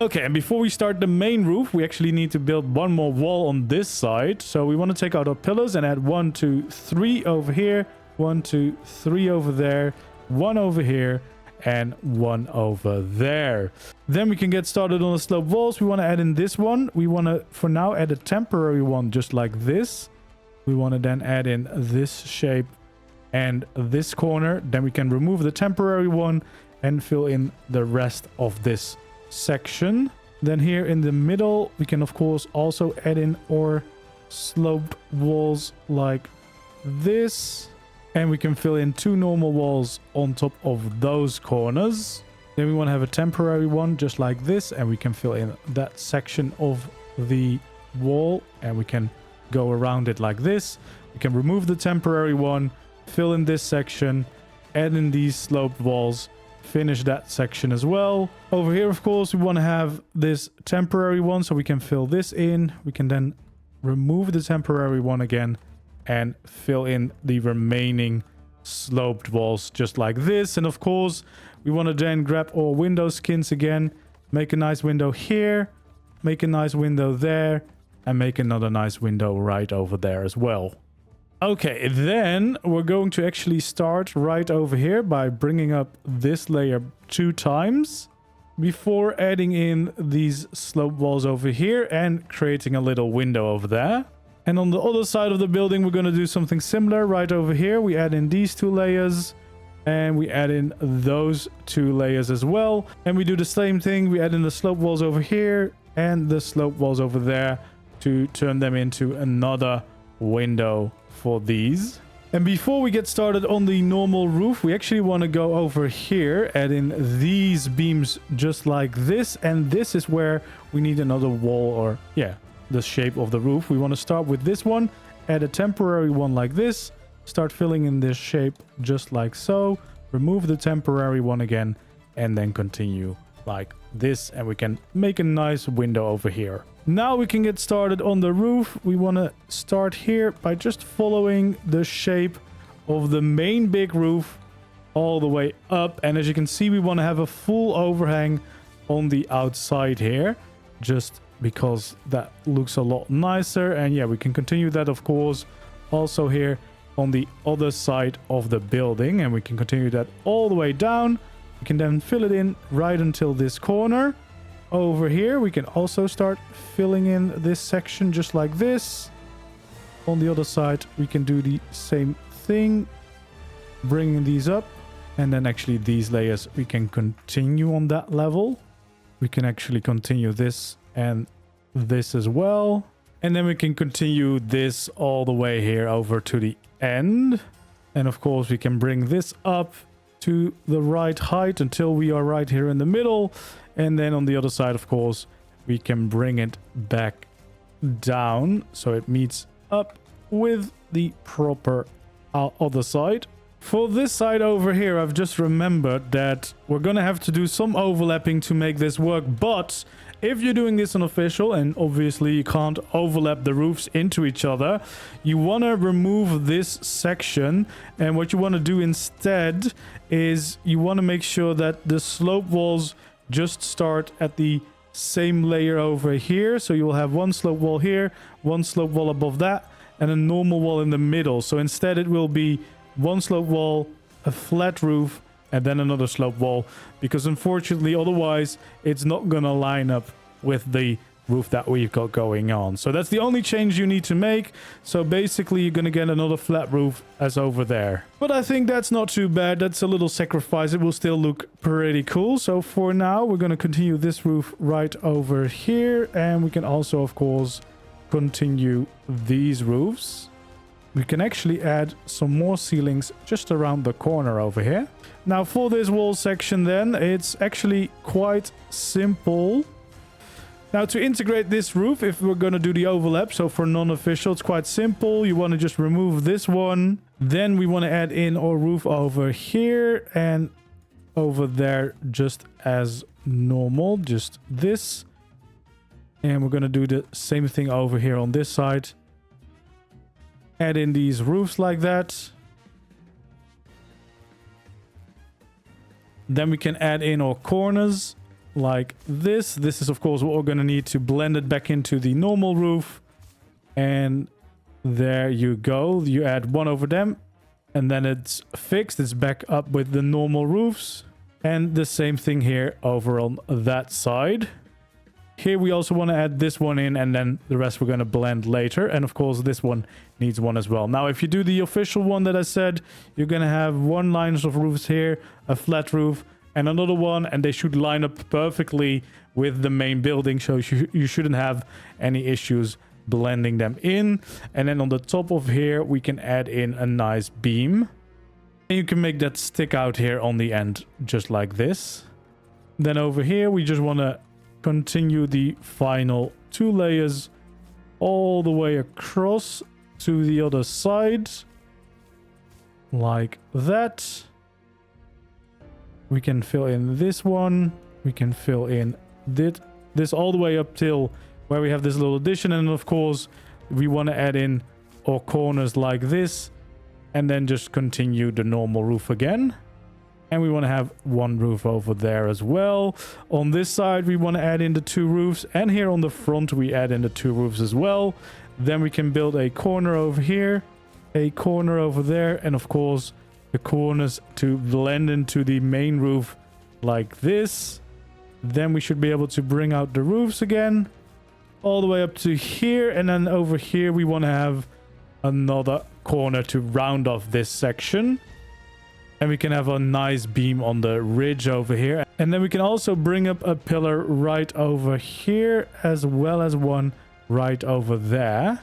[SPEAKER 1] Okay, and before we start the main roof, we actually need to build one more wall on this side. So we want to take out our pillars and add 1, 2, 3 over here, 1, 2, 3 over there, 1 over here, and 1 over there. Then we can get started on the slope walls. We want to add in this one. We want to, for now, add a temporary one just like this. We want to then add in this shape and this corner. Then we can remove the temporary one and fill in the rest of this section. Then here in the middle, we can of course also add in our sloped walls like this. And we can fill in 2 normal walls on top of those corners. Then we want to have a temporary one just like this. And we can fill in that section of the wall. And we can go around it like this. We can remove the temporary one, fill in this section, add in these sloped walls, finish that section as well. Over here, of course, we want to have this temporary one so we can fill this in. We can then remove the temporary one again and fill in the remaining sloped walls just like this. And of course, we want to then grab our window skins again, make a nice window here, make a nice window there, and make another nice window right over there as well. Okay, then we're going to actually start right over here by bringing up this layer 2 times before adding in these slope walls over here and creating a little window over there. And on the other side of the building, we're going to do something similar right over here. We add in these 2 layers and we add in those 2 layers as well. And we do the same thing. We add in the slope walls over here and the slope walls over there to turn them into another window for these. And before we get started on the normal roof, we actually want to go over here, add in these beams just like this. And this is where we need another wall, or yeah, the shape of the roof. We want to start with this one, add a temporary one like this, start filling in this shape just like so, remove the temporary one again, and then continue like this. And we can make a nice window over here. Now we can get started on the roof. We want to start here by just following the shape of the main big roof all the way up. And as you can see, we want to have a full overhang on the outside here, just because that looks a lot nicer. And yeah, we can continue that, of course, also here on the other side of the building. And we can continue that all the way down. We can then fill it in right until this corner. Over here, we can also start filling in this section just like this. On the other side, we can do the same thing, bringing these up. And then actually these layers, we can continue on that level. We can actually continue this and this as well. And then we can continue this all the way here over to the end. And of course, we can bring this up to the right height until we are right here in the middle. And then on the other side, of course, we can bring it back down so it meets up with the proper other side. For this side over here, I've just remembered that we're going to have to do some overlapping to make this work. But if you're doing this on official, and obviously you can't overlap the roofs into each other, you want to remove this section. And what you want to do instead is you want to make sure that the slope walls just start at the same layer over here. So you will have one slope wall here, one slope wall above that, and a normal wall in the middle. So instead it will be one slope wall, a flat roof, and then another slope wall, because unfortunately otherwise it's not gonna line up with the roof that we've got going on. So that's the only change you need to make. So basically you're gonna get another flat roof as over there. But I think that's not too bad. That's a little sacrifice. It will still look pretty cool. So for now, we're gonna continue this roof right over here. And we can also, of course, continue these roofs. We can actually add some more ceilings just around the corner over here. Now for this wall section then, it's actually quite simple. Now to integrate this roof, if we're going to do the overlap, so for non-official, it's quite simple. You want to just remove this one. Then we want to add in our roof over here and over there just as normal, just this. And we're going to do the same thing over here on this side. Add in these roofs like that. Then we can add in our corners like this. This is of course what we're going to need to blend it back into the normal roof. And there you go. You add one over them and then it's fixed. It's back up with the normal roofs. And the same thing here over on that side. Here we also want to add this one in, and then the rest we're going to blend later. And of course this one needs one as well. Now if you do the official one that I said, you're going to have one line of roofs here, a flat roof and another one, and they should line up perfectly with the main building, so you shouldn't have any issues blending them in. And then on the top of here we can add in a nice beam, and you can make that stick out here on the end just like this. Then over here we just want to continue the final 2 layers all the way across to the other side like that. We can fill in this one, we can fill in this all the way up till where we have this little addition. And of course we want to add in our corners like this, and then just continue the normal roof again. And we want to have one roof over there as well. On this side, we want to add in the 2 roofs. And here on the front, we add in the 2 roofs as well. Then we can build a corner over here, a corner over there. And of course, the corners to blend into the main roof like this. Then we should be able to bring out the roofs again all the way up to here. And then over here, we want to have another corner to round off this section. And we can have a nice beam on the ridge over here. And then we can also bring up a pillar right over here, as well as one right over there.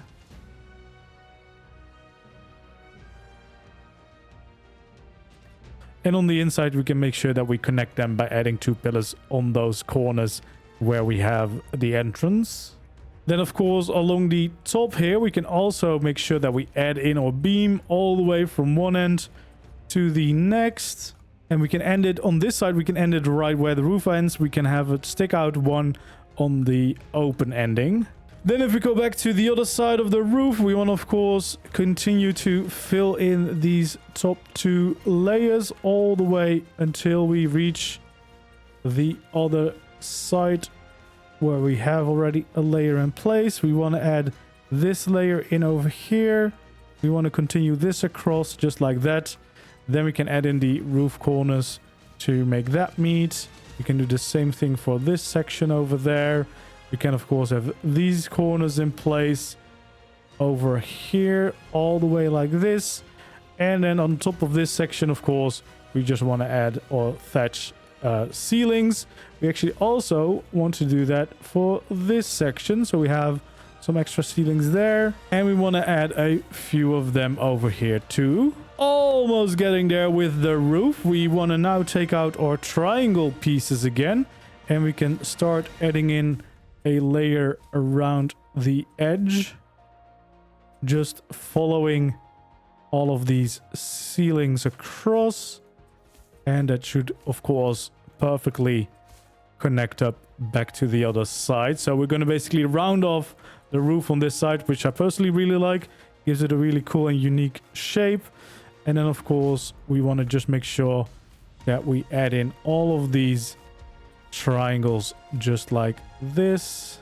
[SPEAKER 1] And on the inside, we can make sure that we connect them by adding 2 pillars on those corners where we have the entrance. Then, of course, along the top here, we can also make sure that we add in our beam all the way from one end to the next. And we can end it on this side. We can end it right where the roof ends. We can have it stick out one on the open ending. Then if we go back to the other side of the roof, we want to, of course, continue to fill in these top 2 layers all the way until we reach the other side where we have already a layer in place. We want to add this layer in over here. We want to continue this across just like that. Then we can add in the roof corners to make that meet. We can do the same thing for this section over there. We can, of course, have these corners in place over here all the way like this. And then on top of this section, of course, we just want to add our thatch ceilings. We actually also want to do that for this section. So we have some extra ceilings there. And we want to add a few of them over here too. Almost getting there with the roof. We want to now take out our triangle pieces again, and we can start adding in a layer around the edge, just following all of these ceilings across, and that should of course perfectly connect up back to the other side. So we're going to basically round off the roof on this side, which I personally really like. Gives it a really cool and unique shape. And then, of course, we want to just make sure that we add in all of these triangles just like this.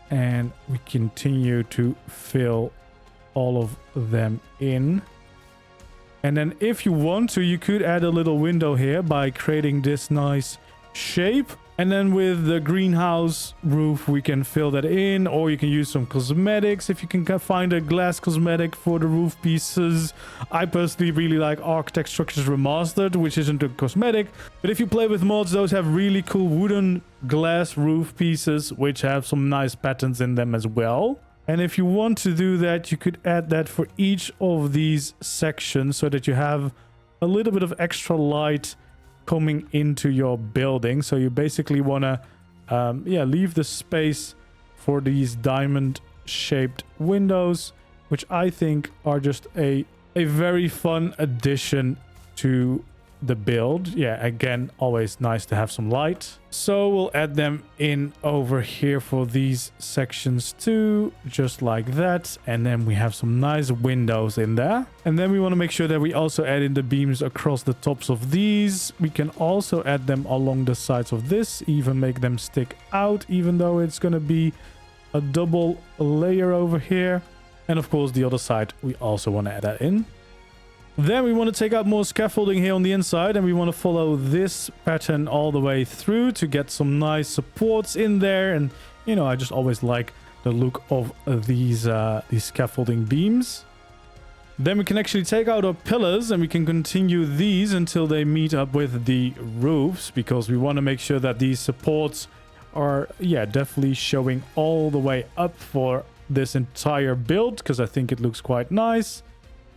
[SPEAKER 1] And we continue to fill all of them in. And then if you want to, you could add a little window here by creating this nice shape. And then with the greenhouse roof, we can fill that in, or you can use some cosmetics if you can find a glass cosmetic for the roof pieces. I personally really like Architect Structures Remastered, which isn't a cosmetic. But if you play with mods, those have really cool wooden glass roof pieces, which have some nice patterns in them as well. And if you want to do that, you could add that for each of these sections so that you have a little bit of extra light coming into your building. So you basically want to leave the space for these diamond shaped windows, which I think are just a very fun addition to the build. Yeah, again, always nice to have some light. So we'll add them in over here for these sections too, just like that. And then we have some nice windows in there. And then we want to make sure that we also add in the beams across the tops of these. We can also add them along the sides of this, even make them stick out, even though it's going to be a double layer over here. And of course, the other side, we also want to add that in. Then we want to take out more scaffolding here on the inside, and we want to follow this pattern all the way through to get some nice supports in there. And, you know, I just always like the look of these scaffolding beams. Then we can actually take out our pillars and we can continue these until they meet up with the roofs, because we want to make sure that these supports are, yeah, definitely showing all the way up for this entire build, because I think it looks quite nice.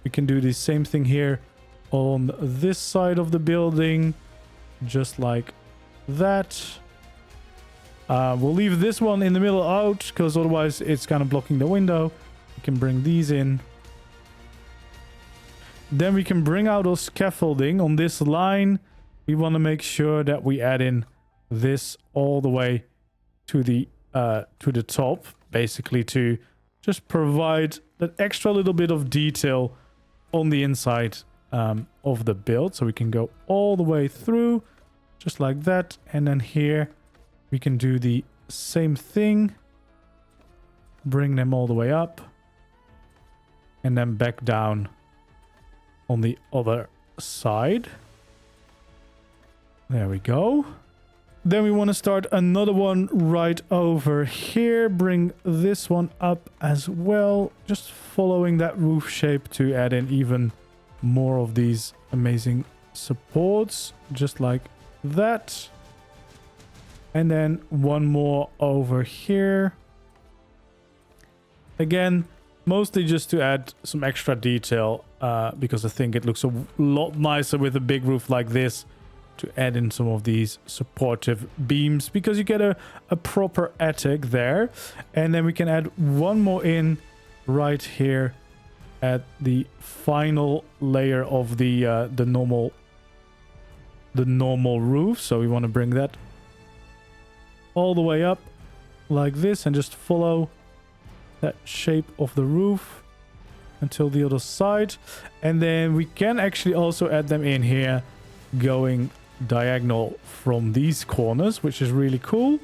[SPEAKER 1] We can do the same thing here on this side of the building, just like that. We'll leave this one in the middle out, because otherwise it's kind of blocking the window. We can bring these in. Then we can bring out our scaffolding on this line. We want to make sure that we add in this all the way to the top, basically to just provide that extra little bit of detail on the inside of the build. So we can go all the way through just like that. And then here we can do the same thing. Bring them all the way up. And then back down on the other side. There we go. Then we want to start another one right over here. Bring this one up as well. Just following that roof shape to add in even more of these amazing supports. Just like that. And then one more over here. Again, mostly just to add some extra detail. Because I think it looks a lot nicer with a big roof like this, to add in some of these supportive beams, because you get a proper attic there. And then we can add one more in right here at the final layer of the normal roof. So we want to bring that all the way up like this and just follow that shape of the roof until the other side. And then we can actually also add them in here going diagonal from these corners, which is really cool.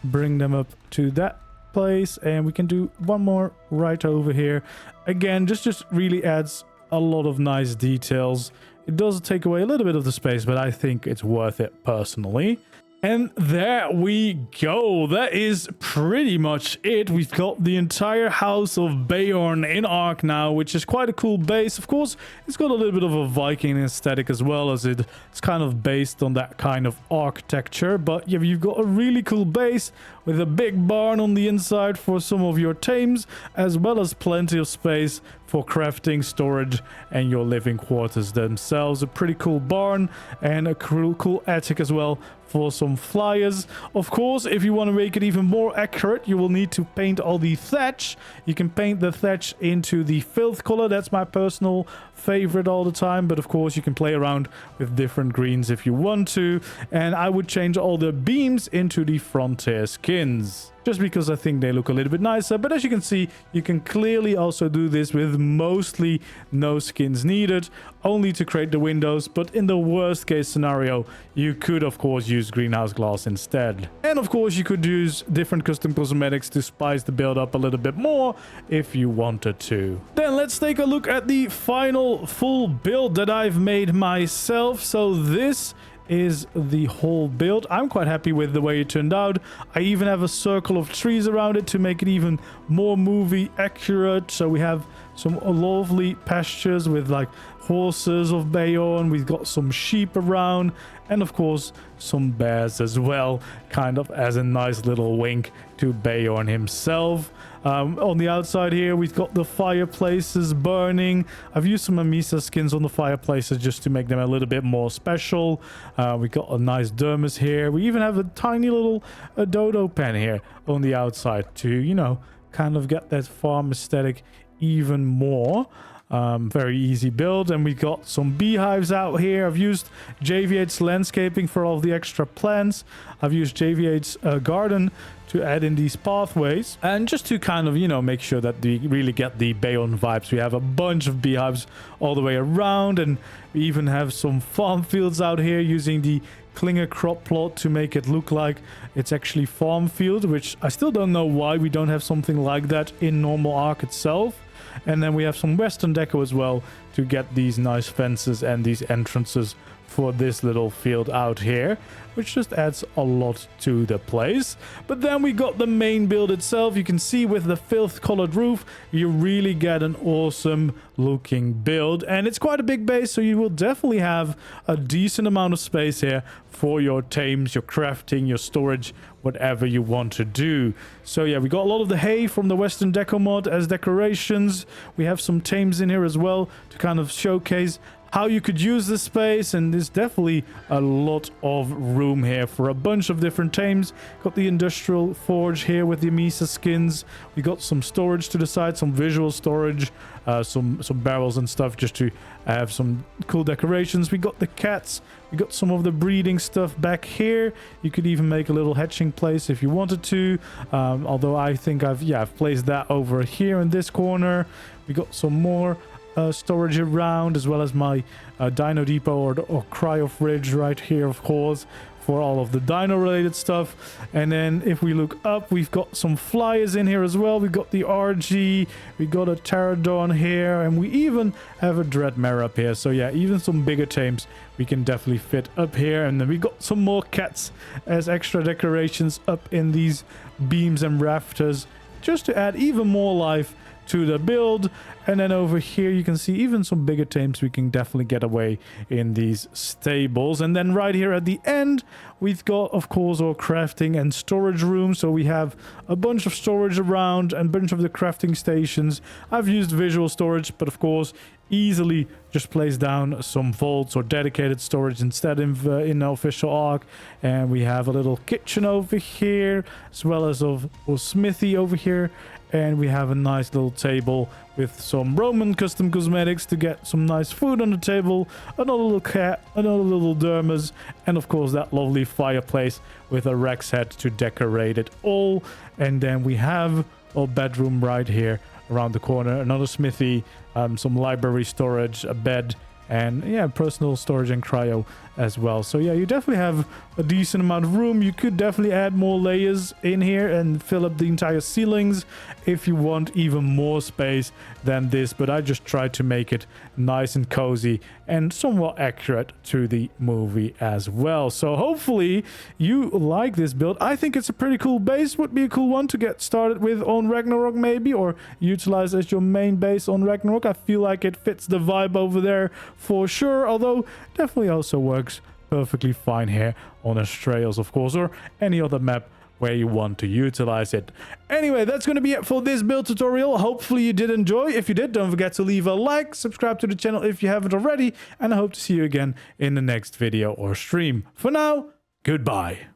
[SPEAKER 1] Bring them up to that place, and we can do one more right over here. Again, just really adds a lot of nice details. It does take away a little bit of the space, but I think it's worth it personally. And there we go. That is pretty much it. We've got the entire House of Beorn in ARK now, which is quite a cool base. Of course, it's got a little bit of a Viking aesthetic as well, as it's kind of based on that kind of architecture. But yeah, you've got a really cool base with a big barn on the inside for some of your tames, as well as plenty of space for crafting, storage, and your living quarters themselves. A pretty cool barn and a cool attic as well for some flyers. Of course, if you want to make it even more accurate, you will need to paint all the thatch. You can paint the thatch into the filth color. That's my personal favorite all the time, but of course you can play around with different greens if you want to. And I would change all the beams into the frontier skins, just because I think they look a little bit nicer. But as you can see, you can clearly also do this with mostly no skins needed, only to create the windows. But in the worst case scenario, you could of course use greenhouse glass instead. And of course you could use different custom cosmetics to spice the build up a little bit more if you wanted to. Then let's take a look at the final full build that I've made myself. So this is the whole build. I'm quite happy with the way it turned out. I even have a circle of trees around it to make it even more movie accurate. So we have some lovely pastures with like horses of Beorn. We've got some sheep around, and of course some bears as well, kind of as a nice little wink to Beorn himself. On the outside here, we've got the fireplaces burning. I've used some Amisa skins on the fireplaces just to make them a little bit more special. We got a nice dermis here. We even have a tiny little dodo pen here on the outside to, you know, kind of get that farm aesthetic even more. Very easy build. And we got some beehives out here. I've used JV8's landscaping for all of the extra plants. I've used JV8's garden to add in these pathways, and just to kind of, you know, make sure that we really get the Beorn vibes. We have a bunch of beehives all the way around, and we even have some farm fields out here using the Klinger crop plot to make it look like it's actually farm field, which I still don't know why we don't have something like that in normal ARK itself. And then we have some western deco as well to get these nice fences and these entrances for this little field out here, which just adds a lot to the place. But then we got the main build itself. You can see with the filth colored roof, you really get an awesome looking build, and it's quite a big base, so you will definitely have a decent amount of space here for your tames, your crafting, your storage, whatever you want to do. So yeah, we got a lot of the hay from the Western Deco mod as decorations. We have some tames in here as well to kind of showcase how you could use this space, and there's definitely a lot of room here for a bunch of different tames. Got the industrial forge here with the Amisa skins. We got some storage to the side, some visual storage, some barrels and stuff just to have some cool decorations. We got the cats. We got some of the breeding stuff back here. You could even make a little hatching place if you wanted to, although I think I've placed that over here in this corner. We got some more storage around, as well as my dino depot or cryo fridge right here, of course, for all of the dino related stuff. And then if we look up, we've got some flyers in here as well. We got the RG, we got a pterodon here, and we even have a dreadmare up here. So yeah, even some bigger tames we can definitely fit up here. And then we got some more cats as extra decorations up in these beams and rafters, just to add even more life to the build. And then over here you can see even some bigger tames we can definitely get away in these stables. And then right here at the end we've got, of course, our crafting and storage room. So we have a bunch of storage around and a bunch of the crafting stations. I've used visual storage, but of course easily just place down some vaults or dedicated storage instead in the official ARK. And we have a little kitchen over here, as well as a smithy over here. And we have a nice little table with some Roman custom cosmetics to get some nice food on the table, another little cat, another little dermis, and of course that lovely fireplace with a Rex head to decorate it all. And then we have a bedroom right here around the corner, another smithy, some library storage, a bed, and yeah, personal storage and cryo as well. So yeah, you definitely have a decent amount of room. You could definitely add more layers in here and fill up the entire ceilings if you want even more space than this, but I just tried to make it nice and cozy and somewhat accurate to the movie as well. So hopefully you like this build. I think it's a pretty cool base. Would be a cool one to get started with on Ragnarok maybe, or utilize as your main base on Ragnarok. I feel like it fits the vibe over there for sure, although definitely also works perfectly fine here on Astraeus, of course, or any other map where you want to utilize it. Anyway, that's going to be it for this build tutorial. Hopefully you did enjoy. If you did, don't forget to leave a like, subscribe to the channel if you haven't already, and I hope to see you again in the next video or stream. For now, goodbye.